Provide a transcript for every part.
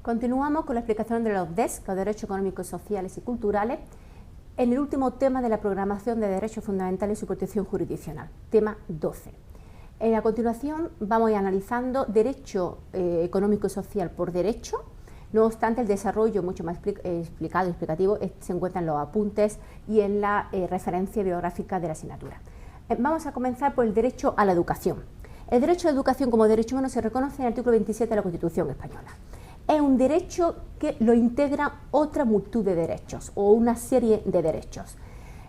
Continuamos con la explicación de los DES, los derechos económicos, sociales y culturales, en el último tema de la programación de derechos fundamentales y su protección jurisdiccional, tema 12. A continuación vamos a ir analizando derecho económico y social por derecho. No obstante, el desarrollo mucho más explicado y explicativo se encuentra en los apuntes y en la referencia bibliográfica de la asignatura. Vamos a comenzar por el derecho a la educación. El derecho a la educación como derecho humano se reconoce en el artículo 27 de la Constitución española. Es un derecho que lo integra otra multitud de derechos o una serie de derechos.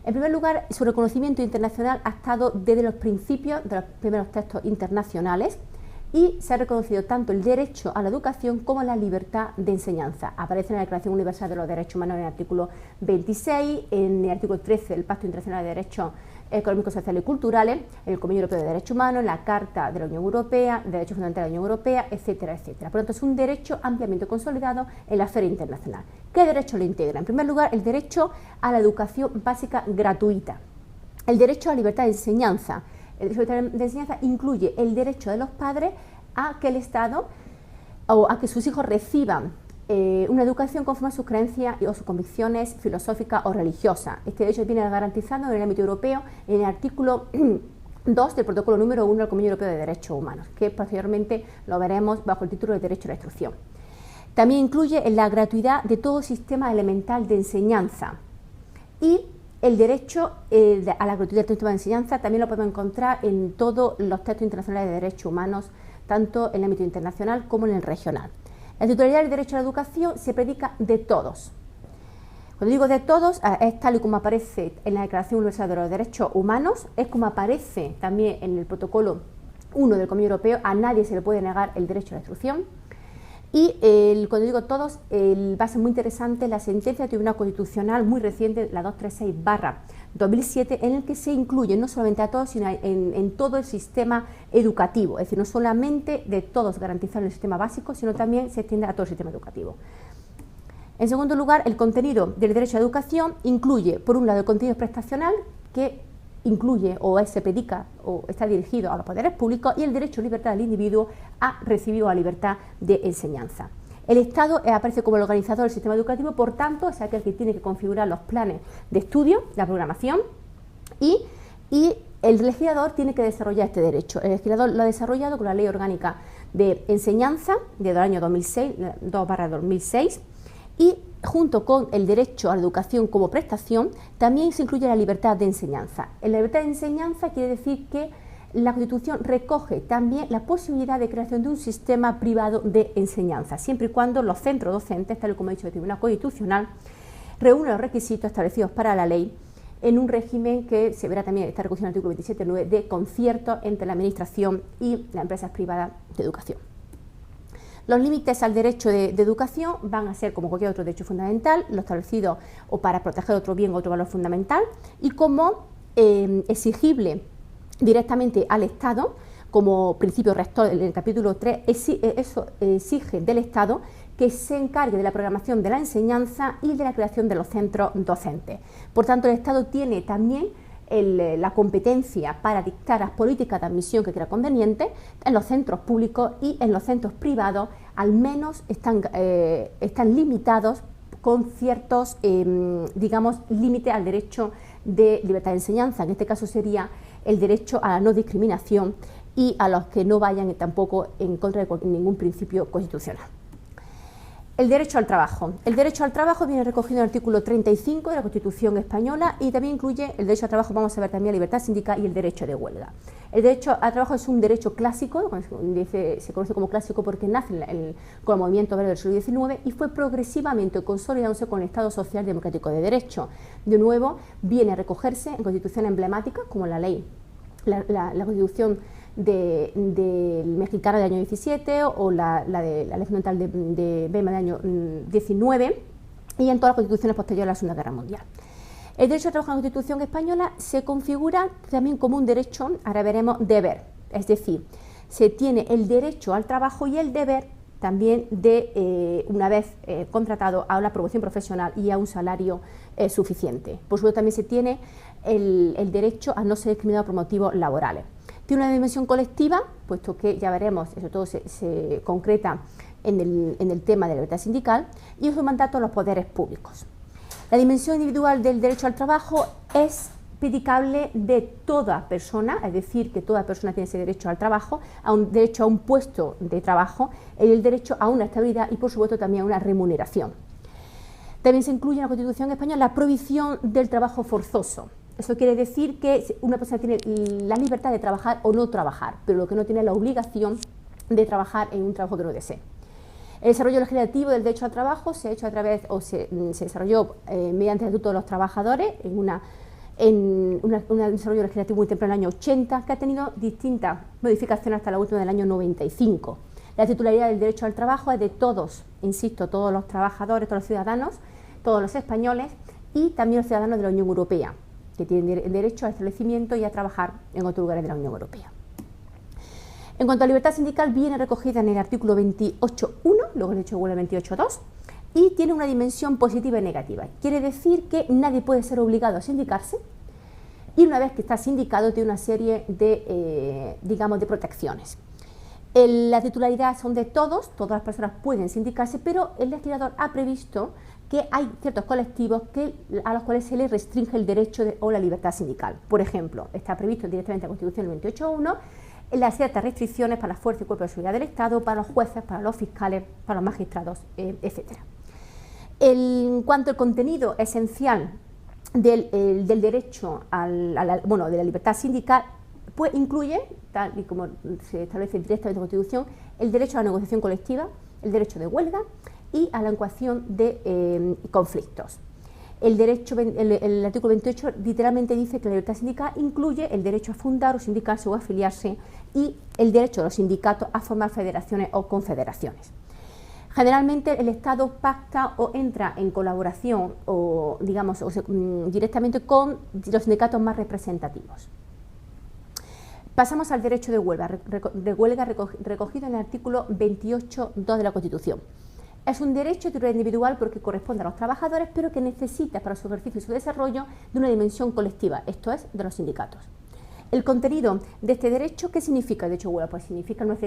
En primer lugar, su reconocimiento internacional ha estado desde los principios de los primeros textos internacionales y se ha reconocido tanto el derecho a la educación como la libertad de enseñanza. Aparece en la Declaración Universal de los Derechos Humanos en el artículo 26, en el artículo 13 del Pacto Internacional de Derechos Económicos, Sociales y Culturales, en el Convenio Europeo de Derechos Humanos, en la Carta de la Unión Europea, Derechos Fundamentales de la Unión Europea, etcétera, etcétera. Por lo tanto, es un derecho ampliamente consolidado en la esfera internacional. ¿Qué derecho lo integra? En primer lugar, el derecho a la educación básica gratuita, el derecho a la libertad de enseñanza. El derecho a la libertad de enseñanza incluye el derecho de los padres a que el Estado o a que sus hijos reciban una educación conforme a sus creencias o sus convicciones filosóficas o religiosas. Este derecho viene garantizado en el ámbito europeo en el artículo 2 del protocolo número 1 del Convenio Europeo de Derechos Humanos, que posteriormente lo veremos bajo el título de Derecho a la Instrucción. También incluye la gratuidad de todo sistema elemental de enseñanza y el derecho a la gratuidad del sistema de enseñanza también lo podemos encontrar en todos los textos internacionales de derechos humanos, tanto en el ámbito internacional como en el regional. La titularidad del derecho a la educación se predica de todos. Cuando digo de todos, es tal y como aparece en la Declaración Universal de los Derechos Humanos, es como aparece también en el protocolo 1 del Convenio Europeo, a nadie se le puede negar el derecho a la instrucción. Y cuando digo todos, va a ser muy interesante la sentencia del Tribunal Constitucional muy reciente, la 236/2007, en el que se incluye no solamente a todos, sino en todo el sistema educativo, es decir, no solamente de todos garantizar el sistema básico, sino también se extiende a todo el sistema educativo. En segundo lugar, el contenido del derecho a la educación incluye, por un lado, el contenido prestacional, que incluye o se predica o está dirigido a los poderes públicos, y el derecho a libertad del individuo a recibir la libertad de enseñanza. El Estado aparece como el organizador del sistema educativo, por tanto es aquel que tiene que configurar los planes de estudio, la programación, y el legislador tiene que desarrollar este derecho. El legislador lo ha desarrollado con la Ley Orgánica de Enseñanza del año 2006, 2/2006, y junto con el derecho a la educación como prestación, también se incluye la libertad de enseñanza. En la libertad de enseñanza quiere decir que la Constitución recoge también la posibilidad de creación de un sistema privado de enseñanza, siempre y cuando los centros docentes, tal y como ha dicho el Tribunal Constitucional, reúnen los requisitos establecidos para la ley en un régimen que se verá también, está recogido en el artículo 27.9, de concierto entre la Administración y las empresas privadas de educación. Los límites al derecho de educación van a ser, como cualquier otro derecho fundamental, lo establecido o para proteger otro bien o otro valor fundamental, y como exigible directamente al Estado, como principio rector en el capítulo 3, eso exige del Estado que se encargue de la programación de la enseñanza y de la creación de los centros docentes. Por tanto, el Estado tiene también la competencia para dictar las políticas de admisión que crea conveniente en los centros públicos, y en los centros privados al menos están limitados con ciertos, digamos, límites al derecho de libertad de enseñanza. En este caso sería el derecho a la no discriminación y a los que no vayan tampoco en contra de ningún principio constitucional. El derecho al trabajo. El derecho al trabajo viene recogido en el artículo 35 de la Constitución española y también incluye el derecho al trabajo, vamos a ver también la libertad sindical y el derecho de huelga. El derecho al trabajo es un derecho clásico, se conoce como clásico porque nace con el movimiento obrero del siglo XIX y fue progresivamente consolidándose con el Estado Social Democrático de Derecho. De nuevo, viene a recogerse en constituciones emblemáticas como la ley, la Constitución del mexicano del año 17 o la Ley Fundamental de Weimar del año 19, y en todas las constituciones posteriores a la Segunda Guerra Mundial. El derecho a trabajo en la Constitución española se configura también como un derecho, ahora veremos, deber, es decir, se tiene el derecho al trabajo y el deber también de, una vez contratado, a la promoción profesional y a un salario suficiente. Por supuesto, también se tiene el derecho a no ser discriminado por motivos laborales. Tiene una dimensión colectiva, puesto que ya veremos, eso todo se concreta en el tema de la libertad sindical y es un mandato a los poderes públicos. La dimensión individual del derecho al trabajo es predicable de toda persona, es decir, que toda persona tiene ese derecho al trabajo, a un derecho a un puesto de trabajo, el derecho a una estabilidad y, por supuesto, también a una remuneración. También se incluye en la Constitución española la prohibición del trabajo forzoso. Eso quiere decir que una persona tiene la libertad de trabajar o no trabajar, pero lo que no tiene es la obligación de trabajar en un trabajo que no desee. El desarrollo legislativo del derecho al trabajo se ha hecho a través, o se desarrolló mediante el Estatuto de los Trabajadores en un desarrollo legislativo muy temprano en el año 80, que ha tenido distintas modificaciones hasta la última del año 95. La titularidad del derecho al trabajo es de todos, insisto, todos los trabajadores, todos los ciudadanos, todos los españoles y también los ciudadanos de la Unión Europea, que tienen el derecho al establecimiento y a trabajar en otros lugares de la Unión Europea. En cuanto a libertad sindical, viene recogida en el artículo 28.1, luego el derecho de huelga 28.2, y tiene una dimensión positiva y negativa. Quiere decir que nadie puede ser obligado a sindicarse y una vez que está sindicado tiene una serie de, digamos, de protecciones. La titularidad son de todos, todas las personas pueden sindicarse, pero el legislador ha previsto que hay ciertos colectivos a los cuales se les restringe el derecho o la libertad sindical. Por ejemplo, está previsto directamente en la Constitución 28.1 las ciertas restricciones para las fuerzas y cuerpos de seguridad del Estado, para los jueces, para los fiscales, para los magistrados, etc. En cuanto al contenido esencial del derecho de la libertad sindical, pues incluye, tal y como se establece directamente en la Constitución, el derecho a la negociación colectiva, el derecho de huelga y a la ecuación de conflictos. El artículo 28 literalmente dice que la libertad sindical incluye el derecho a fundar o sindicarse o afiliarse y el derecho de los sindicatos a formar federaciones o confederaciones. Generalmente el Estado pacta o entra en colaboración o, digamos, directamente con los sindicatos más representativos. Pasamos al derecho de huelga recogido en el artículo 28.2 de la Constitución. Es un derecho de individual porque corresponde a los trabajadores, pero que necesita para su ejercicio y su desarrollo de una dimensión colectiva, esto es, de los sindicatos. El contenido de este derecho, ¿qué significa el derecho de huelga? Pues significa una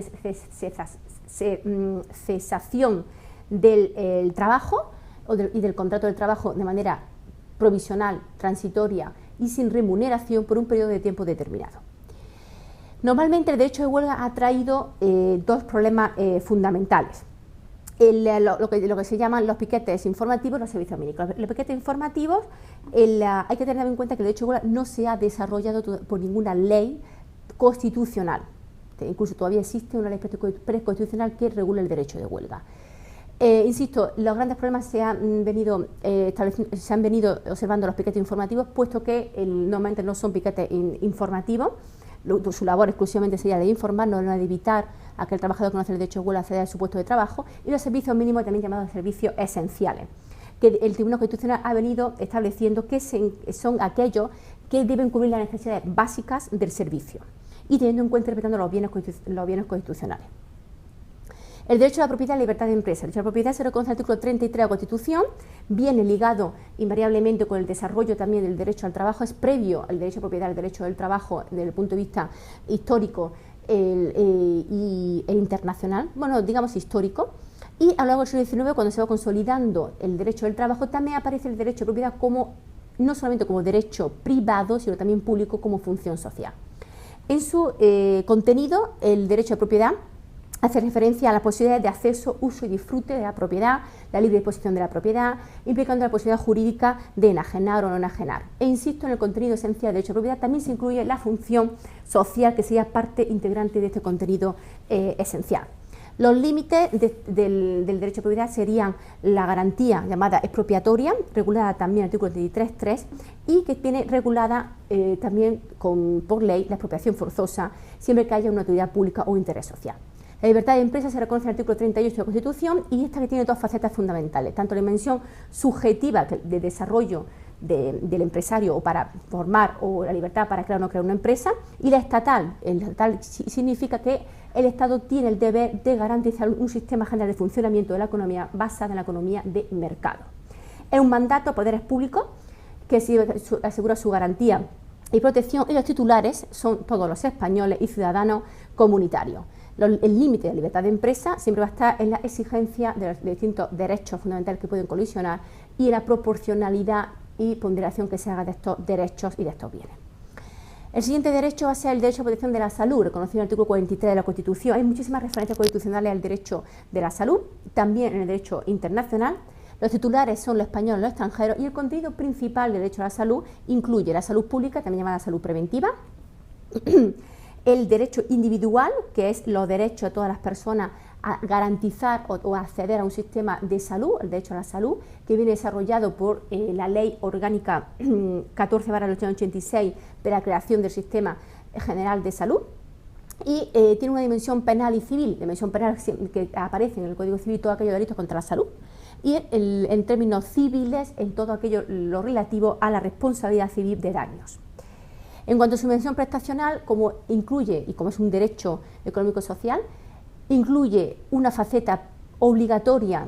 cesación del trabajo y del contrato del trabajo de manera provisional, transitoria y sin remuneración por un periodo de tiempo determinado. Normalmente el derecho de huelga ha traído dos problemas fundamentales. Lo que se llaman los piquetes informativos, los servicios mínimos. Los piquetes informativos, hay que tener en cuenta que el derecho de huelga no se ha desarrollado por ninguna ley constitucional. Incluso todavía existe una ley preconstitucional que regula el derecho de huelga. Insisto, los grandes problemas se han venido observando los piquetes informativos, puesto que normalmente no son piquetes informativos. Su labor exclusivamente sería de informar, no de evitar a que el trabajador que no hace el derecho de huelga acceda a su puesto de trabajo, y los servicios mínimos, también llamados servicios esenciales, que el Tribunal Constitucional ha venido estableciendo que son aquellos que deben cubrir las necesidades básicas del servicio y teniendo en cuenta interpretando los bienes constitucionales. El derecho a la propiedad y la libertad de empresa. El derecho a la propiedad se reconoce en el artículo 33 de la Constitución, viene ligado invariablemente con el desarrollo también del derecho al trabajo, es previo al derecho a propiedad, al derecho del trabajo desde el punto de vista histórico e internacional, bueno, digamos histórico, y a lo largo del siglo XIX, cuando se va consolidando el derecho del trabajo, también aparece el derecho de propiedad como, no solamente como derecho privado, sino también público como función social. En su contenido, el derecho de propiedad hace referencia a las posibilidades de acceso, uso y disfrute de la propiedad, la libre disposición de la propiedad, implicando la posibilidad jurídica de enajenar o no enajenar. E insisto, en el contenido esencial del derecho de propiedad también se incluye la función social, que sería parte integrante de este contenido esencial. Los límites del derecho de propiedad serían la garantía llamada expropiatoria, regulada también en el artículo 33.3, y que tiene regulada también por ley la expropiación forzosa, siempre que haya una utilidad pública o interés social. La libertad de empresa se reconoce en el artículo 38 de la Constitución y esta que tiene dos facetas fundamentales, tanto la dimensión subjetiva de desarrollo del empresario o para formar o la libertad para crear o no crear una empresa, y la estatal. El estatal significa que el Estado tiene el deber de garantizar un sistema general de funcionamiento de la economía basada en la economía de mercado. Es un mandato a poderes públicos que asegura su garantía y protección, y los titulares son todos los españoles y ciudadanos comunitarios. El límite de la libertad de empresa siempre va a estar en la exigencia de los distintos derechos fundamentales que pueden colisionar y en la proporcionalidad y ponderación que se haga de estos derechos y de estos bienes. El siguiente derecho va a ser el derecho a protección de la salud, reconocido en el artículo 43 de la Constitución. Hay muchísimas referencias constitucionales al derecho de la salud, también en el derecho internacional. Los titulares son los españoles y los extranjeros, y el contenido principal del derecho a la salud incluye la salud pública, también llamada salud preventiva, el derecho individual, que es los derechos de todas las personas a garantizar o a acceder a un sistema de salud, el derecho a la salud, que viene desarrollado por la Ley Orgánica 14/1986 de la creación del Sistema General de Salud, y tiene una dimensión penal y civil, dimensión penal que aparece en el Código Civil todo aquello delitos contra la salud, y en términos civiles en todo aquello lo relativo a la responsabilidad civil de daños. En cuanto a su dimensión prestacional, como incluye, y como es un derecho económico-social, incluye una faceta obligatoria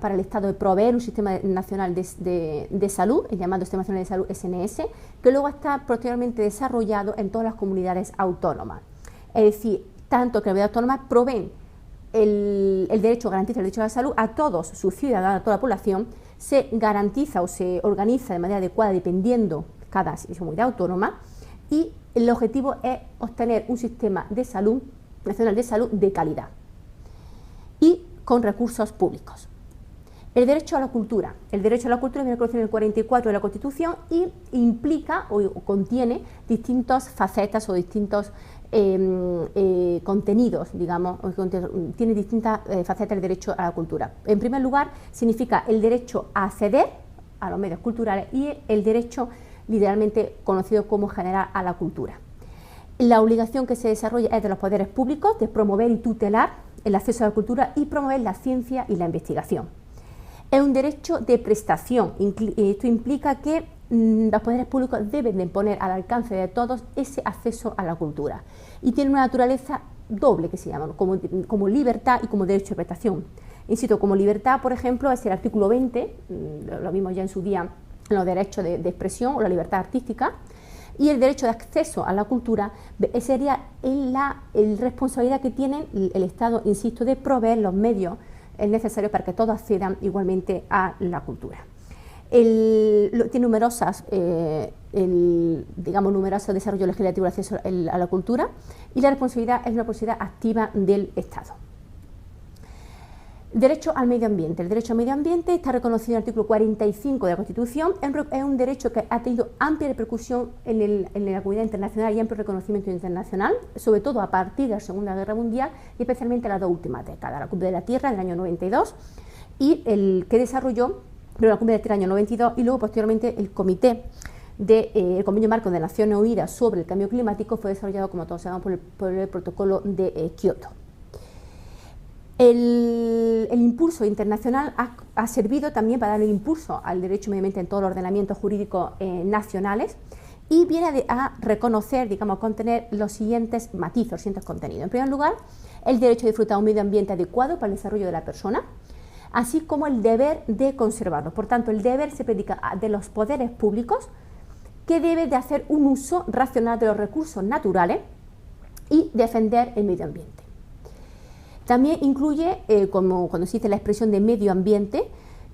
para el Estado de proveer un sistema nacional de salud, el llamado Sistema Nacional de Salud SNS, que luego está posteriormente desarrollado en todas las comunidades autónomas. Es decir, tanto que las comunidades autónomas proveen el derecho, garantiza el derecho a la salud a todos sus ciudadanos, a toda la población, se garantiza o se organiza de manera adecuada dependiendo cada comunidad autónoma, y el objetivo es obtener un sistema de salud, nacional de salud de calidad y con recursos públicos. El derecho a la cultura. El derecho a la cultura viene reconocido en el 44 de la Constitución y implica o contiene distintas facetas o distintos contenidos, digamos, tiene distintas facetas el derecho a la cultura. En primer lugar, significa el derecho a acceder a los medios culturales y el derecho literalmente conocido como general a la cultura. La obligación que se desarrolla es de los poderes públicos de promover y tutelar el acceso a la cultura y promover la ciencia y la investigación. Es un derecho de prestación, esto implica que los poderes públicos deben de poner al alcance de todos ese acceso a la cultura, y tiene una naturaleza doble que se llama como libertad y como derecho de prestación. Insisto, como libertad, por ejemplo, es el artículo 20, lo vimos ya en su día, los derechos de expresión o la libertad artística, y el derecho de acceso a la cultura sería la responsabilidad que tiene el Estado, insisto, de proveer los medios necesarios para que todos accedan igualmente a la cultura. Tiene numerosos desarrollos legislativos de acceso a la cultura, y la responsabilidad es una responsabilidad activa del Estado. Derecho al medio ambiente. El derecho al medio ambiente está reconocido en el artículo 45 de la Constitución. Es un derecho que ha tenido amplia repercusión en la comunidad internacional y amplio reconocimiento internacional, sobre todo a partir de la Segunda Guerra Mundial y especialmente en las dos últimas décadas, la Cumbre de la Tierra del año 92 y el que desarrolló la Cumbre de la Tierra del año 92 y luego posteriormente el Comité el Convenio Marco de Naciones Unidas sobre el Cambio Climático fue desarrollado, como todos sabemos, por el Protocolo de Kioto. El impulso internacional ha servido también para dar el impulso al derecho medio ambiente en todos los ordenamientos jurídicos nacionales, y viene a reconocer, digamos, a contener los siguientes matices, los siguientes contenidos. En primer lugar, el derecho a disfrutar de un medio ambiente adecuado para el desarrollo de la persona, así como el deber de conservarlo. Por tanto, el deber se predica de los poderes públicos, que debe de hacer un uso racional de los recursos naturales y defender el medio ambiente. También incluye, como cuando se dice la expresión de medio ambiente,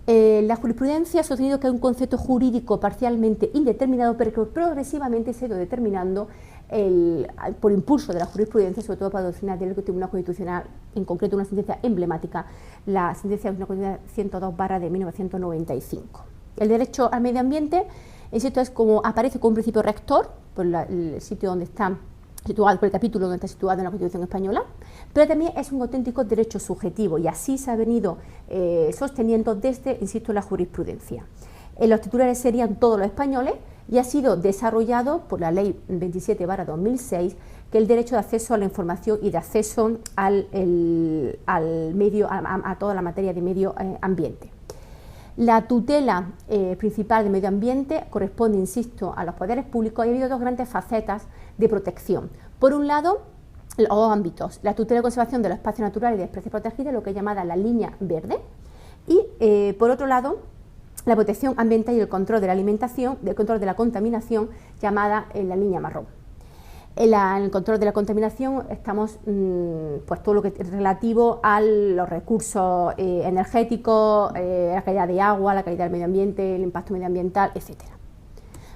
la jurisprudencia ha sostenido que es un concepto jurídico parcialmente indeterminado, pero que progresivamente se ha ido determinando por impulso de la jurisprudencia, sobre todo para doctrinas del Tribunal Constitucional, en concreto una sentencia emblemática, la sentencia 102/1995. El derecho al medio ambiente, insisto, es como aparece como un principio rector por el sitio donde está situado, por el capítulo donde está situado en la Constitución española, pero también es un auténtico derecho subjetivo, y así se ha venido sosteniendo desde, insisto, la jurisprudencia. Los titulares serían todos los españoles, y ha sido desarrollado por la Ley 27/2006, que el derecho de acceso a la información y de acceso al medio, a toda la materia de medio ambiente. La tutela principal del medio ambiente corresponde, insisto, a los poderes públicos, y ha habido dos grandes facetas de protección. Por un lado, los dos ámbitos: la tutela y conservación de los espacios naturales y de especies protegidas, lo que es llamada la línea verde, y por otro lado, la protección ambiental y el control de la alimentación, del control de la contaminación, llamada la línea marrón. En el control de la contaminación estamos pues todo lo que es relativo a los recursos energéticos, la calidad de agua, la calidad del medio ambiente, el impacto medioambiental, etcétera.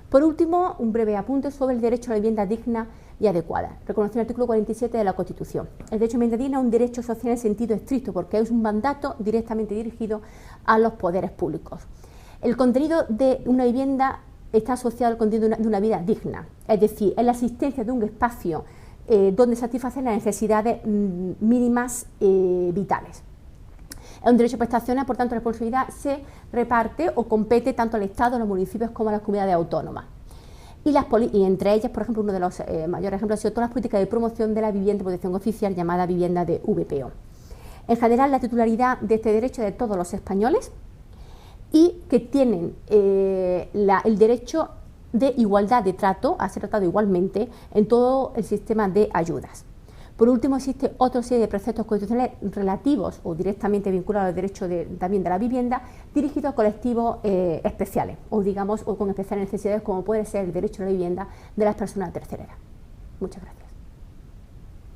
Por último, un breve apunte sobre el derecho a la vivienda digna y adecuada, reconocido en el artículo 47 de la Constitución. El derecho a la vivienda digna es un derecho social en sentido estricto porque es un mandato directamente dirigido a los poderes públicos. El contenido de una vivienda está asociado al contenido de una vida digna, es decir, es la existencia de un espacio donde satisfacer las necesidades mínimas vitales. Es un derecho a prestaciones, por tanto la responsabilidad se reparte o compete tanto al Estado, a los municipios como a las comunidades autónomas. Y entre ellas, por ejemplo, uno de los mayores ejemplos ha sido todas las políticas de promoción de la vivienda de protección oficial llamada vivienda de VPO. En general, la titularidad de este derecho es de todos los españoles y que tienen el derecho de igualdad de trato, a ser tratado igualmente en todo el sistema de ayudas. Por último, existe otra serie de preceptos constitucionales relativos o directamente vinculados al derecho también de la vivienda, dirigidos a colectivos especiales o con especiales necesidades, como puede ser el derecho a la vivienda de las personas de tercera edad. Muchas gracias.